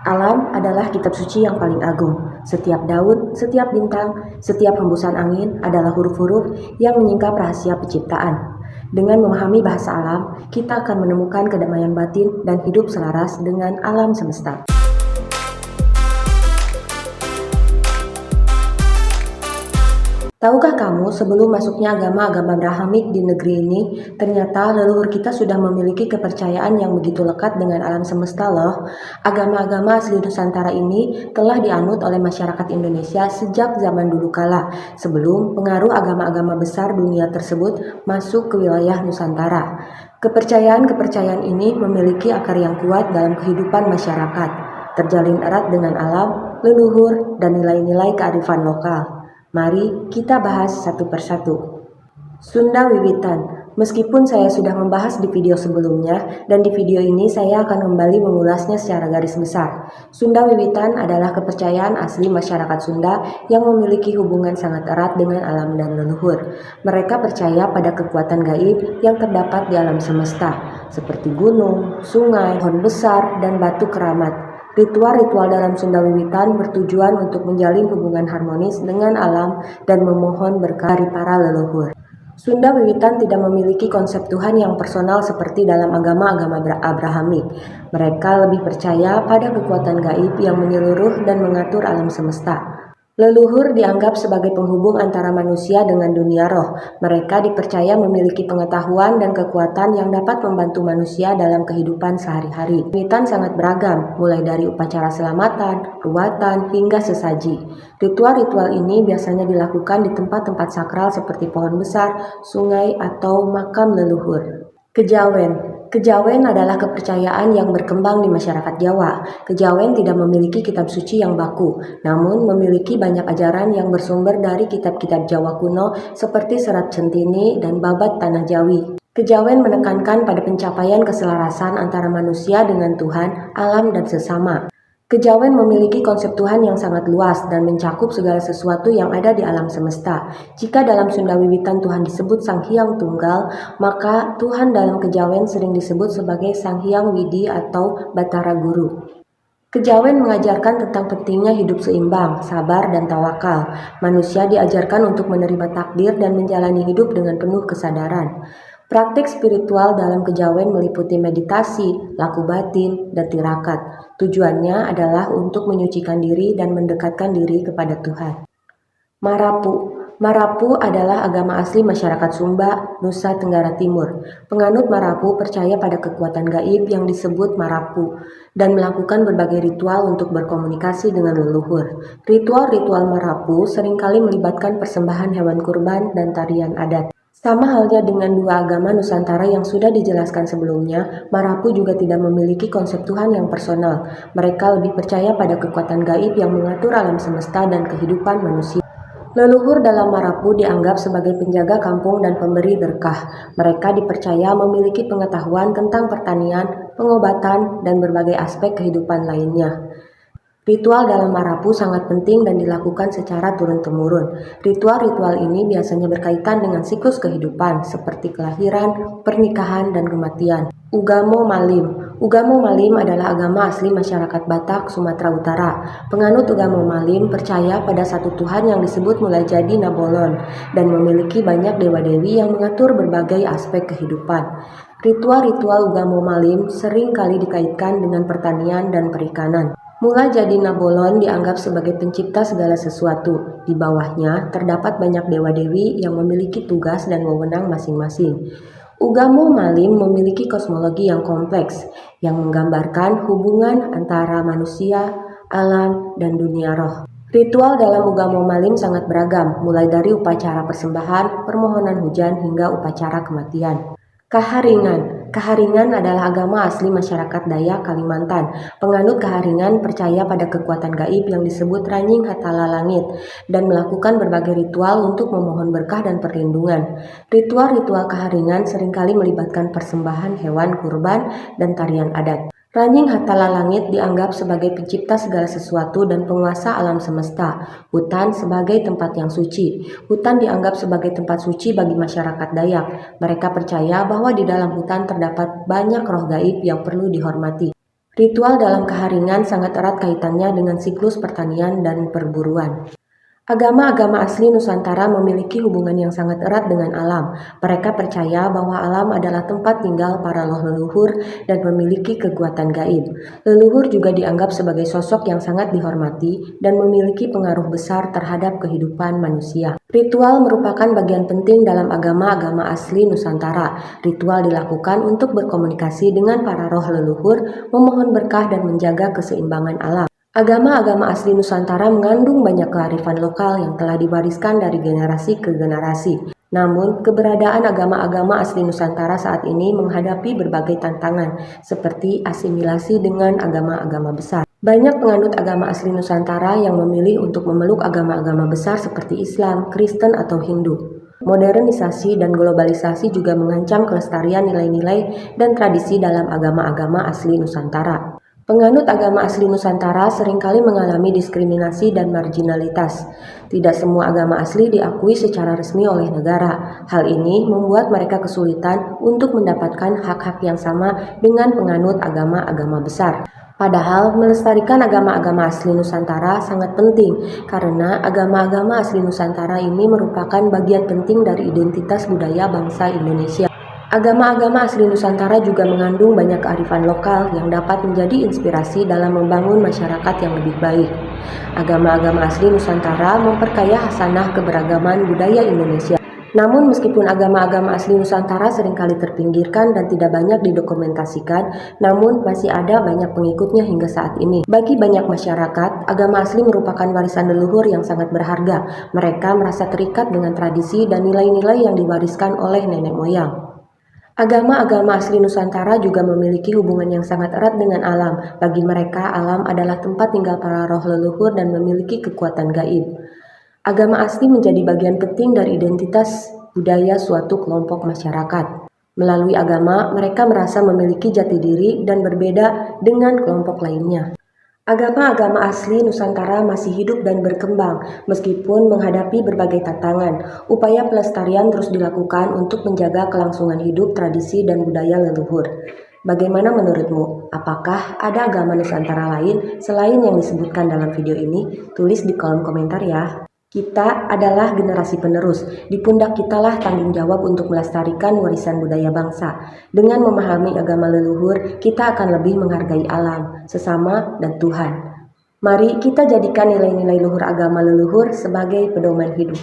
Alam adalah kitab suci yang paling agung. Setiap daun, setiap bintang, setiap hembusan angin adalah huruf-huruf yang menyingkap rahasia penciptaan. Dengan memahami bahasa alam, kita akan menemukan kedamaian batin dan hidup selaras dengan alam semesta. Tahukah kamu, sebelum masuknya agama-agama Abrahamik di negeri ini, ternyata leluhur kita sudah memiliki kepercayaan yang begitu lekat dengan alam semesta loh. Agama-agama asli Nusantara ini telah dianut oleh masyarakat Indonesia sejak zaman dulu kala, sebelum pengaruh agama-agama besar dunia tersebut masuk ke wilayah Nusantara. Kepercayaan-kepercayaan ini memiliki akar yang kuat dalam kehidupan masyarakat, terjalin erat dengan alam, leluhur, dan nilai-nilai kearifan lokal. Mari kita bahas satu persatu. Sunda Wiwitan. Meskipun saya sudah membahas di video sebelumnya, dan di video ini saya akan kembali mengulasnya secara garis besar. Sunda Wiwitan adalah kepercayaan asli masyarakat Sunda yang memiliki hubungan sangat erat dengan alam dan leluhur. Mereka percaya pada kekuatan gaib yang terdapat di alam semesta, seperti gunung, sungai, pohon besar, dan batu keramat. Ritual-ritual dalam Sunda Wiwitan bertujuan untuk menjalin hubungan harmonis dengan alam dan memohon berkah dari para leluhur. Sunda Wiwitan tidak memiliki konsep Tuhan yang personal seperti dalam agama-agama Abrahamik. Mereka lebih percaya pada kekuatan gaib yang menyeluruh dan mengatur alam semesta. Leluhur dianggap sebagai penghubung antara manusia dengan dunia roh. Mereka dipercaya memiliki pengetahuan dan kekuatan yang dapat membantu manusia dalam kehidupan sehari-hari. Wiwitan sangat beragam, mulai dari upacara selamatan, ruatan, hingga sesaji. Ritual-ritual ini biasanya dilakukan di tempat-tempat sakral seperti pohon besar, sungai, atau makam leluhur. Kejawen. Kejawen adalah kepercayaan yang berkembang di masyarakat Jawa. Kejawen tidak memiliki kitab suci yang baku, namun memiliki banyak ajaran yang bersumber dari kitab-kitab Jawa kuno seperti Serat Centini dan Babat Tanah Jawi. Kejawen menekankan pada pencapaian keselarasan antara manusia dengan Tuhan, alam, dan sesama. Kejawen memiliki konsep Tuhan yang sangat luas dan mencakup segala sesuatu yang ada di alam semesta. Jika dalam Sunda Wiwitan Tuhan disebut Sang Hyang Tunggal, maka Tuhan dalam Kejawen sering disebut sebagai Sang Hyang Widi atau Batara Guru. Kejawen mengajarkan tentang pentingnya hidup seimbang, sabar, dan tawakal. Manusia diajarkan untuk menerima takdir dan menjalani hidup dengan penuh kesadaran. Praktik spiritual dalam Kejawen meliputi meditasi, laku batin, dan tirakat. Tujuannya adalah untuk menyucikan diri dan mendekatkan diri kepada Tuhan. Marapu. Marapu adalah agama asli masyarakat Sumba, Nusa Tenggara Timur. Penganut Marapu percaya pada kekuatan gaib yang disebut Marapu dan melakukan berbagai ritual untuk berkomunikasi dengan leluhur. Ritual-ritual Marapu seringkali melibatkan persembahan hewan kurban dan tarian adat. Sama halnya dengan dua agama Nusantara yang sudah dijelaskan sebelumnya, Marapu juga tidak memiliki konsep Tuhan yang personal. Mereka lebih percaya pada kekuatan gaib yang mengatur alam semesta dan kehidupan manusia. Leluhur dalam Marapu dianggap sebagai penjaga kampung dan pemberi berkah. Mereka dipercaya memiliki pengetahuan tentang pertanian, pengobatan, dan berbagai aspek kehidupan lainnya. Ritual dalam Marapu sangat penting dan dilakukan secara turun-temurun. Ritual-ritual ini biasanya berkaitan dengan siklus kehidupan seperti kelahiran, pernikahan, dan kematian. Ugamo Malim. Ugamo Malim adalah agama asli masyarakat Batak, Sumatera Utara. Penganut Ugamo Malim percaya pada satu Tuhan yang disebut mulai jadi Nabolon dan memiliki banyak dewa-dewi yang mengatur berbagai aspek kehidupan. Ritual-ritual Ugamo Malim sering kali dikaitkan dengan pertanian dan perikanan. Mula jadi Nabolon dianggap sebagai pencipta segala sesuatu. Di bawahnya terdapat banyak dewa-dewi yang memiliki tugas dan wewenang masing-masing. Ugamo Malim memiliki kosmologi yang kompleks, yang menggambarkan hubungan antara manusia, alam, dan dunia roh. Ritual dalam Ugamo Malim sangat beragam, mulai dari upacara persembahan, permohonan hujan, hingga upacara kematian. Kaharingan. Kaharingan adalah agama asli masyarakat Dayak, Kalimantan. Penganut Kaharingan percaya pada kekuatan gaib yang disebut Ranying Hatala Langit dan melakukan berbagai ritual untuk memohon berkah dan perlindungan. Ritual-ritual Kaharingan seringkali melibatkan persembahan hewan kurban dan tarian adat. Ranying Hatala Langit dianggap sebagai pencipta segala sesuatu dan penguasa alam semesta. Hutan sebagai tempat yang suci. Hutan dianggap sebagai tempat suci bagi masyarakat Dayak. Mereka percaya bahwa di dalam hutan terdapat banyak roh gaib yang perlu dihormati. Ritual dalam keharingan sangat erat kaitannya dengan siklus pertanian dan perburuan. Agama-agama asli Nusantara memiliki hubungan yang sangat erat dengan alam. Mereka percaya bahwa alam adalah tempat tinggal para leluhur dan memiliki kekuatan gaib. Leluhur juga dianggap sebagai sosok yang sangat dihormati dan memiliki pengaruh besar terhadap kehidupan manusia. Ritual merupakan bagian penting dalam agama-agama asli Nusantara. Ritual dilakukan untuk berkomunikasi dengan para roh leluhur, memohon berkah dan menjaga keseimbangan alam. Agama-agama asli Nusantara mengandung banyak kearifan lokal yang telah diwariskan dari generasi ke generasi. Namun, keberadaan agama-agama asli Nusantara saat ini menghadapi berbagai tantangan, seperti asimilasi dengan agama-agama besar. Banyak penganut agama asli Nusantara yang memilih untuk memeluk agama-agama besar seperti Islam, Kristen, atau Hindu. Modernisasi dan globalisasi juga mengancam kelestarian nilai-nilai dan tradisi dalam agama-agama asli Nusantara. Penganut agama asli Nusantara seringkali mengalami diskriminasi dan marginalitas. Tidak semua agama asli diakui secara resmi oleh negara. Hal ini membuat mereka kesulitan untuk mendapatkan hak-hak yang sama dengan penganut agama-agama besar. Padahal melestarikan agama-agama asli Nusantara sangat penting karena agama-agama asli Nusantara ini merupakan bagian penting dari identitas budaya bangsa Indonesia. Agama-agama asli Nusantara juga mengandung banyak kearifan lokal yang dapat menjadi inspirasi dalam membangun masyarakat yang lebih baik. Agama-agama asli Nusantara memperkaya hasanah keberagaman budaya Indonesia. Namun meskipun agama-agama asli Nusantara seringkali terpinggirkan dan tidak banyak didokumentasikan, namun masih ada banyak pengikutnya hingga saat ini. Bagi banyak masyarakat, agama asli merupakan warisan leluhur yang sangat berharga. Mereka merasa terikat dengan tradisi dan nilai-nilai yang diwariskan oleh nenek moyang. Agama-agama asli Nusantara juga memiliki hubungan yang sangat erat dengan alam. Bagi mereka, alam adalah tempat tinggal para roh leluhur dan memiliki kekuatan gaib. Agama asli menjadi bagian penting dari identitas budaya suatu kelompok masyarakat. Melalui agama, mereka merasa memiliki jati diri dan berbeda dengan kelompok lainnya. Agama-agama asli Nusantara masih hidup dan berkembang meskipun menghadapi berbagai tantangan. Upaya pelestarian terus dilakukan untuk menjaga kelangsungan hidup, tradisi, dan budaya leluhur. Bagaimana menurutmu? Apakah ada agama Nusantara lain selain yang disebutkan dalam video ini? Tulis di kolom komentar ya. Kita adalah generasi penerus. Di pundak kitalah tanggung jawab untuk melestarikan warisan budaya bangsa. Dengan memahami agama leluhur, kita akan lebih menghargai alam, sesama, dan Tuhan. Mari kita jadikan nilai-nilai luhur agama leluhur sebagai pedoman hidup.